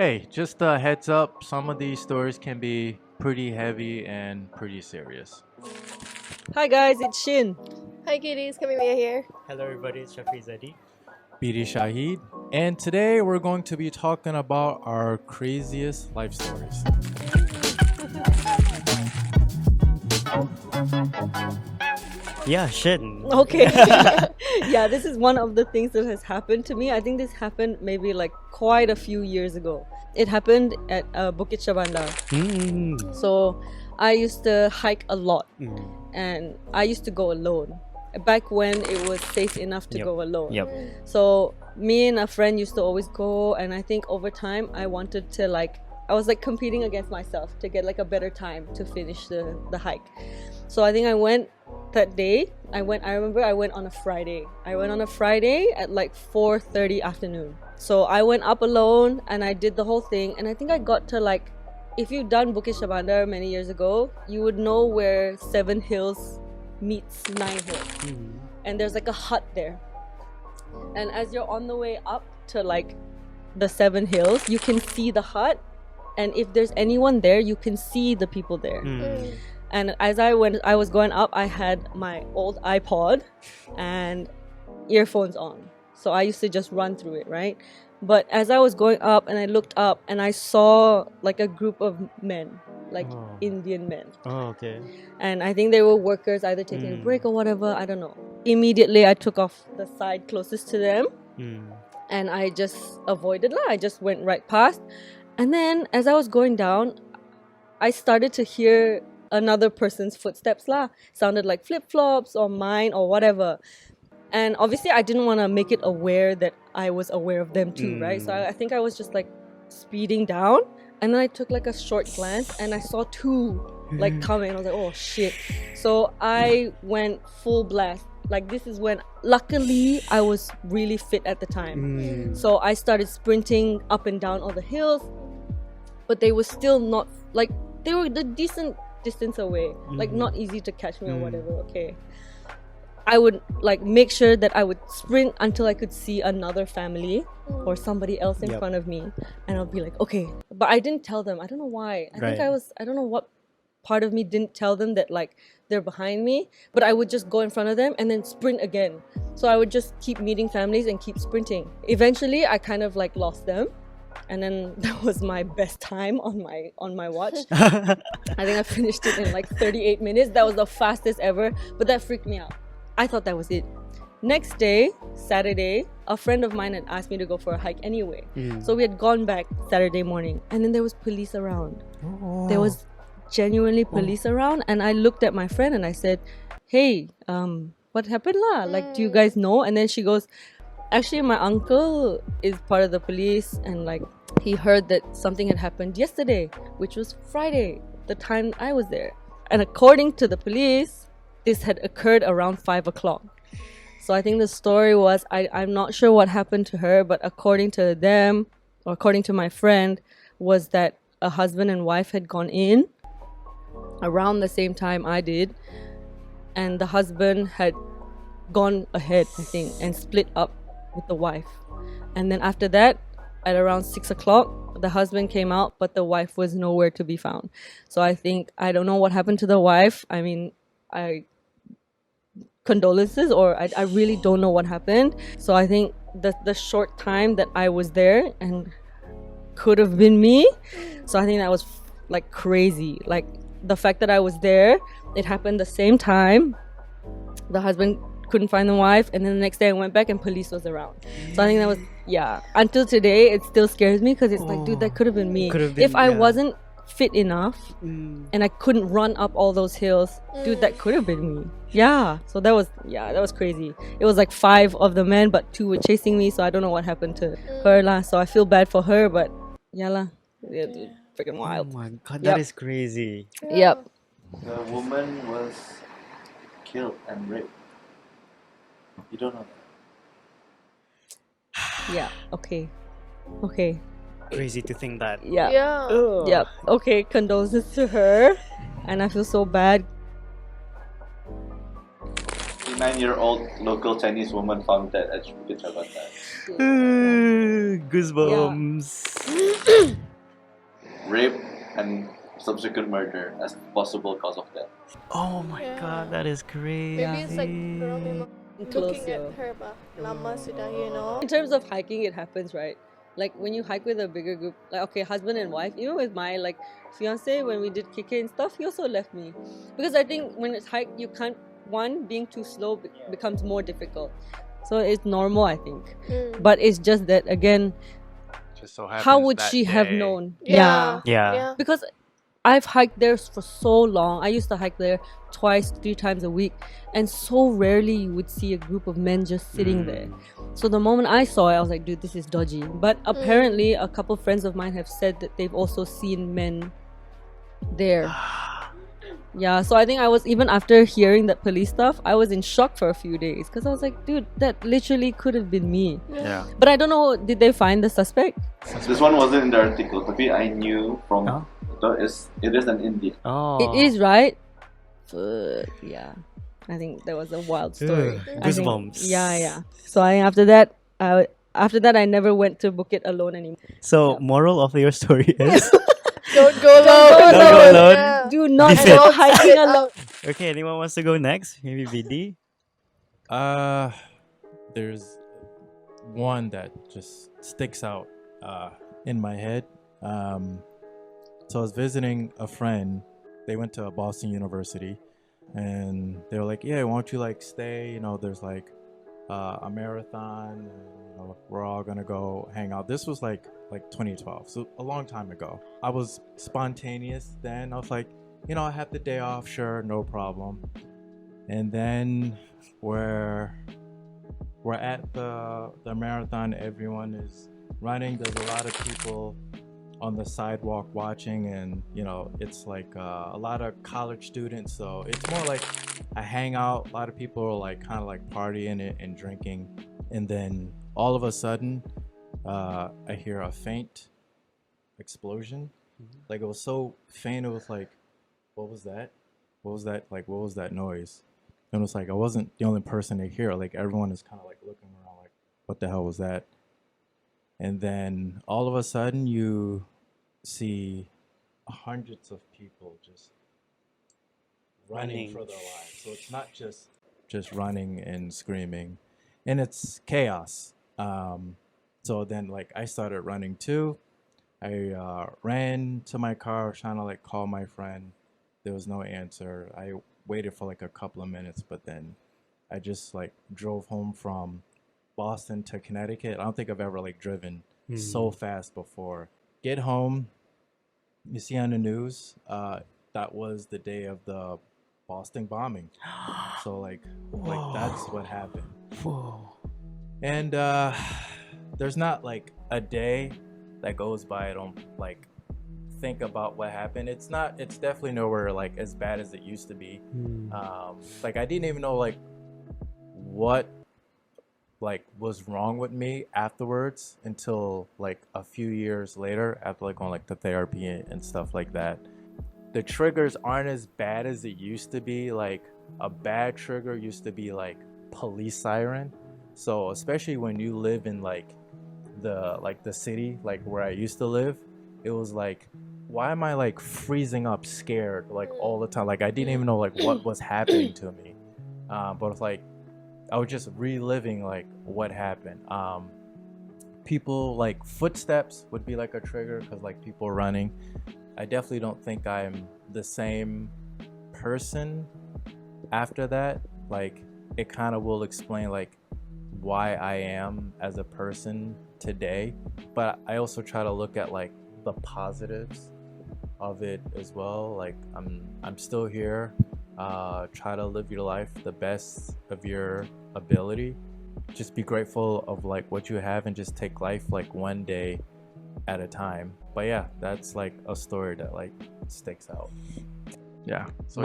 Hey, just a heads up, some of these stories can be pretty heavy and pretty serious. Hi guys, it's Shin. Hi kitties, Qamelya here. Hello everybody, it's Syafiy. BIBD Shahid, and today we're going to be talking about our craziest life stories. Yeah, Shin. Okay. Yeah, this is one of the things that has happened to me. I think this happened maybe like quite a few years ago. It happened at Bukit Shabanda. So I used to hike a lot and I used to go alone. Back when it was safe enough to go alone. So me and a friend used to always go, and I think over time I wanted to I was competing against myself to get a better time to finish the hike. So I think I went that day. I remember I went on a Friday. I went on a Friday at 4:30 afternoon. So I went up alone and I did the whole thing, and I think I got to if you've done Bukit Shabanda many years ago, you would know where 7 Hills meets 9 Hills. And there's a hut there. And as you're on the way up to the 7 Hills, you can see the hut, and if there's anyone there, you can see the people there. And as I was going up, I had my old iPod and earphones on. So I used to just run through it, right? But as I was going up and I looked up and I saw a group of men, Indian men. Oh, okay. And I think they were workers, either taking a break or whatever, I don't know. Immediately I took off the side closest to them and I just avoided. I just went right past. And then as I was going down, I started to hear another person's footsteps. Sounded like flip-flops or mine or whatever. And obviously I didn't want to make it aware that I was aware of them too, right? So I think I was just speeding down. And then I took a short glance and I saw 2 coming. I was like, oh shit. So I went full blast. This is when, luckily, I was really fit at the time. So I started sprinting up and down all the hills. But they were still not, they were the decent distance away. Not easy to catch me or whatever, okay. I would make sure that I would sprint until I could see another family or somebody else in front of me, and I'll be like, okay. But I didn't tell them. I don't know why. I think I don't know what part of me didn't tell them that they're behind me, but I would just go in front of them and then sprint again. So I would just keep meeting families and keep sprinting. Eventually I kind of lost them, and then that was my best time on my watch. I think I finished it in 38 minutes. That was the fastest ever, but that freaked me out. I thought that was it. Next day, Saturday, a friend of mine had asked me to go for a hike anyway. So we had gone back Saturday morning, and then there was police around. There was genuinely police around, and I looked at my friend and I said, hey, what happened do you guys know? And then she goes, actually my uncle is part of the police, and he heard that something had happened yesterday, which was Friday, the time I was there. And according to the police, this had occurred around 5 o'clock. So I think the story was, I'm not sure what happened to her, but according to them, or according to my friend, was that a husband and wife had gone in around the same time I did, and the husband had gone ahead, I think, and split up with the wife. And then after that, at around 6 o'clock, the husband came out, but the wife was nowhere to be found. So I don't know what happened to the wife. I mean, condolences, or I really don't know what happened. So I think the short time that I was there, and could have been me. So I think that was crazy. The fact that I was there, it happened the same time. The husband couldn't find the wife, and then the next day I went back and police was around. So I think that was, until today it still scares me, because it's dude, that could have been me. If I wasn't fit enough and I couldn't run up all those hills, dude, that could have been me. So that was crazy. It was 5 of the men, but 2 were chasing me, so I don't know what happened to her so I feel bad for her, but dude, freaking wild. Oh my god, that is crazy. Yep. The woman was killed and raped. You don't know that? Okay. Crazy to think that. Yep. Okay, condolences to her, and I feel so bad. 59-year-old local Chinese woman found dead at Bukit Shabanda. Goosebumps. Rape and subsequent murder as possible cause of death. Oh my Yeah. god, that is crazy. Maybe it's like dorang memang Close, looking at yo. her bah. Lama sudah, you know. In terms of hiking, it happens, right? Like when you hike with a bigger group, like okay, husband and wife. Even with my like fiance, when we did kike and stuff, he also left me because I think when it's hike, you can't. One, being too slow becomes more difficult, so it's normal, I think. But it's just that again, Just so how happens would that she have day. known? Yeah. Because I've hiked there for so long. I used to hike there twice, 3 times a week, and so rarely you would see a group of men just sitting there. So the moment I saw it, I was like, dude, this is dodgy. But apparently, a couple friends of mine have said that they've also seen men there. Yeah, so I think I was, even after hearing that police stuff, I was in shock for a few days because I was like, dude, that literally could have been me. Yeah. But I don't know, did they find the suspect? This one wasn't in the article, but I knew from Huh? it is an Indian. Oh. It is, right? But yeah, I think that was a wild story. Ugh, I think- goosebumps. yeah. So I after that, I never went to Bukit alone anymore. So, moral of your story is Don't go Don't alone. go alone. Yeah. Do not Defend. go hiking alone. okay. Anyone wants to go next? Maybe BD. There's one that just sticks out in my head. So I was visiting a friend. They went to Boston University, and they were like, "Yeah, why don't you like stay? You know, there's like a marathon. And, you know, we're all gonna go hang out." This was like 2012, so a long time ago. I was spontaneous then. I was like, you know, I have the day off, sure, no problem. And then we're at the marathon. Everyone is running. There's a lot of people on the sidewalk watching, and you know, it's like a lot of college students, so it's more like a hangout. A lot of people are like kind of like partying it and drinking, and then all of a sudden I hear a faint explosion. Like it was so faint, it was like, what was that? What was that? Like, what was that noise? And it was like I wasn't the only person to hear it. Like everyone is kind of like looking around like, what the hell was that? And then all of a sudden you see hundreds of people just running for their lives. So it's not just running and screaming, and it's chaos. So then like I started running too. I ran to my car trying to like call my friend. There was no answer. I waited for like a couple of minutes, but then I just like drove home from Boston to Connecticut. I don't think I've ever like driven so fast before. Get home, you see on the news, that was the day of the Boston bombing. So like that's what happened. Whoa. And there's not like a day that goes by I don't like think about what happened. It's definitely nowhere like as bad as it used to be. Like I didn't even know like what like was wrong with me afterwards until like a few years later, after like going like to therapy and stuff like that. The triggers aren't as bad as it used to be. Like a bad trigger used to be like police siren. So especially when you live in like the city like where I used to live, it was like, why am I like freezing up scared like all the time? Like I didn't even know like what was happening to me. But it's like I was just reliving like what happened. People like footsteps would be like a trigger because like people running. I definitely don't think I'm the same person after that. Like it kind of will explain like why I am as a person today, but I also try to look at like the positives of it as well. Like I'm still here. Try to live your life the best of your ability. Just be grateful of like what you have and just take life like one day at a time. But yeah, that's like a story that like sticks out. Yeah. So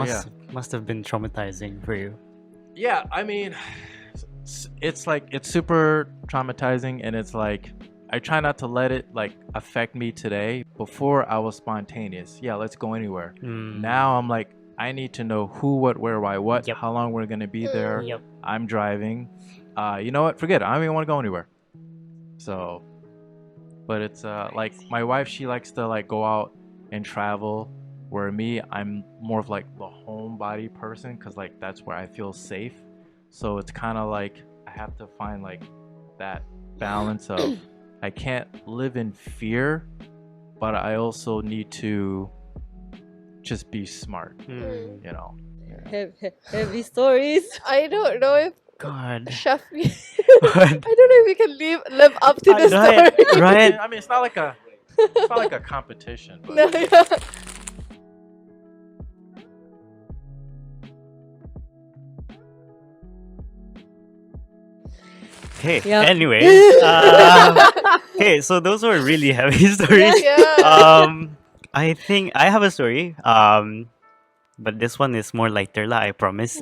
Must have been traumatizing for you. Yeah, I mean, it's like it's super traumatizing, and it's like I try not to let it like affect me today. Before I was spontaneous. Yeah, let's go anywhere. Now I'm like, I need to know who, what, where, why, what, how long we're gonna be there. I'm driving. You know what? Forget it. I don't even want to go anywhere. So but it's like my wife, she likes to like go out and travel, where me, I'm more of like the homebody person, because like that's where I feel safe. So it's kind of like I have to find like that balance of I can't live in fear, but I also need to just be smart, you know. Heavy stories. I don't know if God. Syafiy. I don't know if we can live up to the story. Right. I mean, it's not like a competition, but No, yeah. Okay. Yeah. Anyway. Okay, so those were really heavy stories. Yeah. I think I have a story. But this one is more lighter lah, I promise.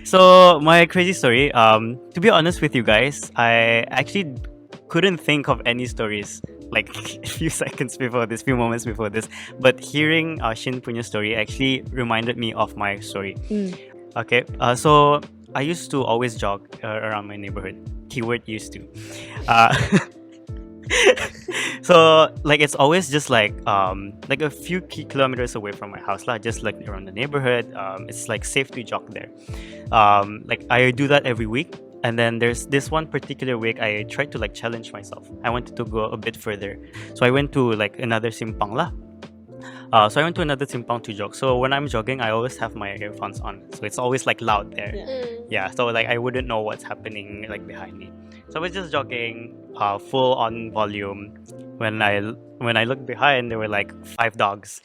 So my crazy story. To be honest with you guys, I actually couldn't think of any stories like a few seconds before this, few moments before this. But hearing Shin punya story actually reminded me of my story. Okay. So I used to always jog around my neighborhood. Keyword used to. So like it's always just like a few kilometers away from my house lah, just like around the neighborhood. It's like safe to jog there. Like I do that every week, and then there's this one particular week I tried to like challenge myself. I wanted to go a bit further, so I went to like another simpang lah. So I went to another simpang to jog. So when I'm jogging, I always have my earphones on, so it's always like loud there. Yeah, so like I wouldn't know what's happening like behind me. So I was just jogging, full on volume. When I looked behind, there were like 5 dogs.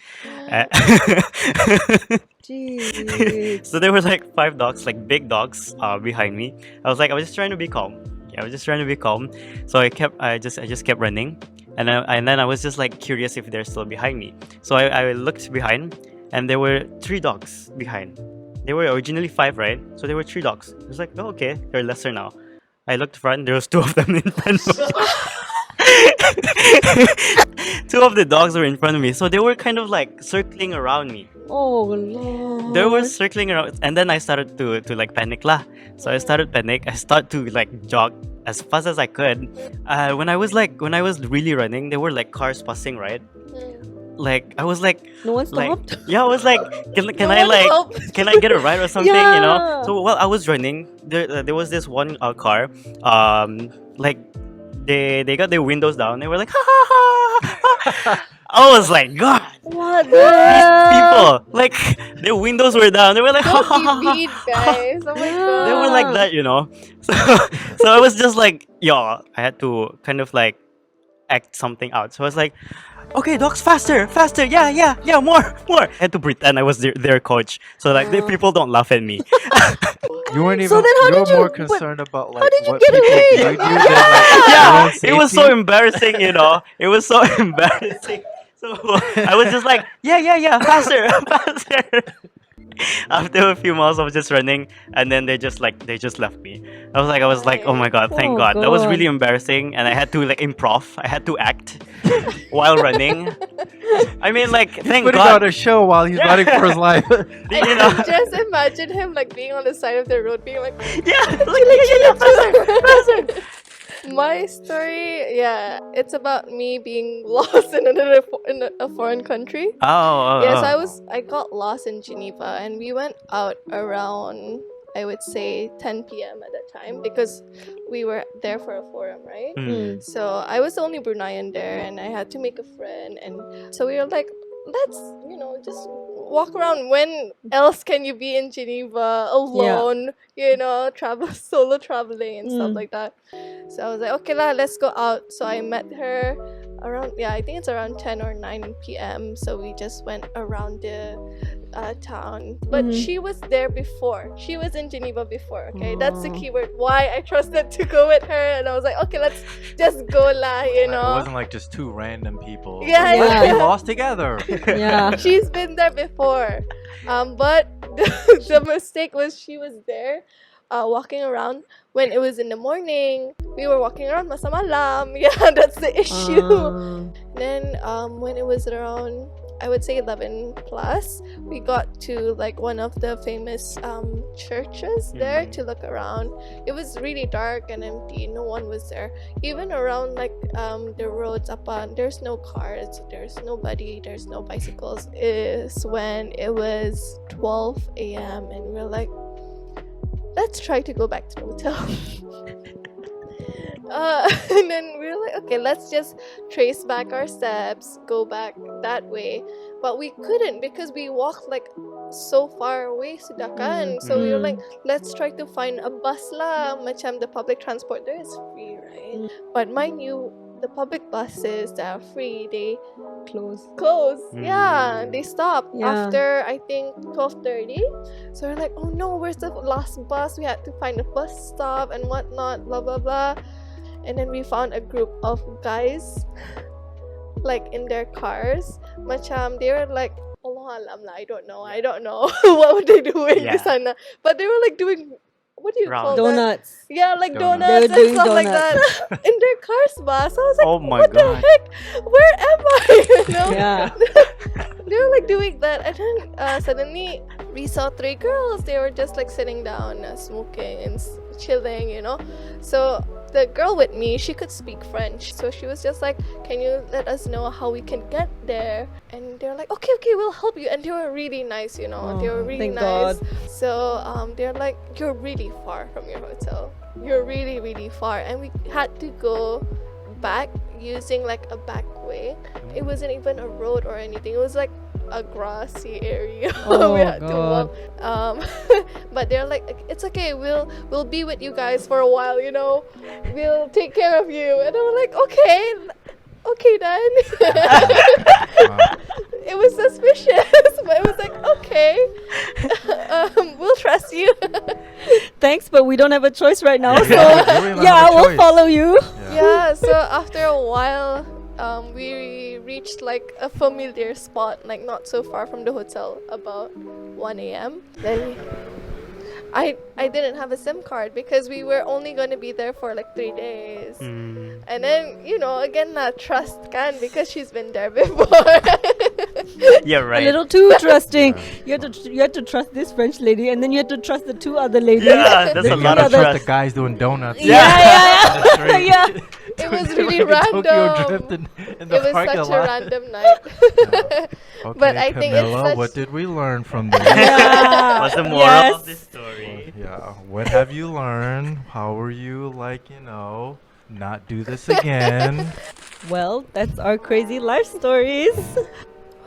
Jeez. So there were like 5 dogs, like big dogs, behind me. I was just trying to be calm. Yeah, I was just trying to be calm. So I just kept running, and then I was just like curious if they're still behind me. So I looked behind, and there were 3 dogs behind. There were originally 5, right? So there were 3 dogs. I was like, oh, okay, they're lesser now. I looked front, there was 2 of them in front of me. 2 of the dogs were in front of me. So they were kind of like circling around me. Oh Lord. They were circling around, and then I started to like panic lah. So I started panic. I started to like jog as fast as I could. When I was really running, there were like cars passing, right? Like I was like, No one like, stopped. yeah, I was like, can No I one like, helped. can I get a ride or something? You know. Yeah. So while I was running, there was this one car, like they got their windows down. They were like, ha ha ha. Ha. I was like, God, What these the? people, like their windows were down. They were like, ha ha Don't ha. be mean, guys. Oh my god. They were like that, you know. So I was just like, yo, I had to kind of like act something out. So I was like, okay, dogs, faster, yeah, more. I had to pretend I was their coach, so like the people don't laugh at me. you weren't even. So then how you were did you- more but concerned about like how did you what get people away? viewed you than like your Yeah, own it was so safety. embarrassing, you know. It was so embarrassing. So I was just like, yeah, faster. After a few miles of just running, and then they just left me. I was like, oh my god, thank Oh, God. That was God. really embarrassing, and I had to like improv. I had to act while running. I mean, like, thank Putting God. on a show while he's running for his life. You know, Just imagine him like being on the side of the road, being like, yeah, faster. My story, yeah, it's about me being lost in a foreign country. Oh, Yes, I got lost in Geneva, and we went out around, I would say, 10 p.m. at that time, because we were there for a forum, right? Mm. So I was the only Bruneian there, and I had to make a friend, and so we were like, let's just walk around. When else can you be in Geneva alone? Solo traveling and stuff like that. So I was like, okay lah, let's go out. So I met her around, I think it's around 10 or 9 p.m. So we just went around the town, but she was there before. She was in Geneva before. Okay, that's the keyword. Why I trusted to go with her, and I was like, okay, let's just go lah. It wasn't like just 2 random people. Yeah, Let's yeah. be lost together. Yeah. She's been there before. But the mistake was she was there walking around when it was in the morning. We were walking around masa malam. Yeah, that's the issue. Then when it was around I would say 11 plus, we got to like one of the famous churches there to look around. It was really dark and empty. No one was there. Even around like the roads up on, there's no cars, there's nobody, there's no bicycles. Is when it was 12 a.m. and we're like, let's try to go back to the hotel. And then we were like, okay, let's just trace back our steps, go back that way. But we couldn't because we walked like so far away, sudah kan. So we were like, let's try to find a bus lah. Macam the public transport there is free, right? But mind you, the public buses that are free, they close. Yeah, they stop after I think 12:30. So we're like, oh no, where's the last bus? We had to find a bus stop and whatnot, blah blah blah. And then we found a group of guys like in their cars. Macam they were like, Allah alam lah, I don't know what were they doing di sana. But they were like doing, what do you call donuts? That? Yeah, like donuts and stuff like that in their cars, bus. So I was like, oh my what God. the heck? Where am I? You know? Yeah. They were like doing that, and then suddenly we saw 3 girls. They were just like sitting down, smoking and chilling, you know. So the girl with me, she could speak French, so she was just like, can you let us know how we can get there? And they're like, okay, we'll help you. And they were really nice, you know. They were really nice. God. So they're like, you're really far from your hotel. You're really, really far. And we had to go back using like a back way. It wasn't even a road or anything. It was like a grassy area. We had to walk. But they're like, it's okay, we'll be with you guys for a while, you know. We'll take care of you. And I was like, okay then. It was suspicious, but it was like, okay, we'll trust you. Thanks, but we don't have a choice right now. So really yeah, we'll follow you. Yeah, so after a while, we reached like a familiar spot, like not so far from the hotel, about 1 a.m. Then I didn't have a SIM card because we were only going to be there for like 3 days. And then, you know, again, trust can, because she's been there before. Yeah, right. A little too trusting. You had to trust this French lady, and then you had to trust the 2 other ladies. Yeah, that's a Then you lot gotta of trust trust. the guys doing donuts. Yeah. Yeah. It was Doing really the Tokyo random. drift in the It was parking such a lot. random night. Okay, But I think it's Qamelya, such- what did we learn from this? Yeah. What's the moral Yes. of this story? Yeah, what have you learned? How were you, like, you know, not do this again? Well, that's our crazy life stories.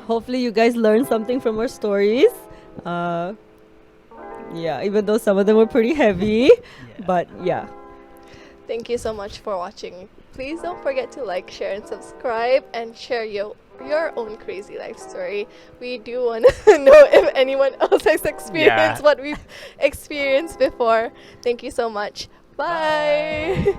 Hopefully you guys learned something from our stories. Yeah, even though some of them were pretty heavy. But yeah. Thank you so much for watching. Please don't forget to like, share, and subscribe, and share your own crazy life story. We do want to know if anyone else has experienced what we've experienced before. Thank you so much. Bye.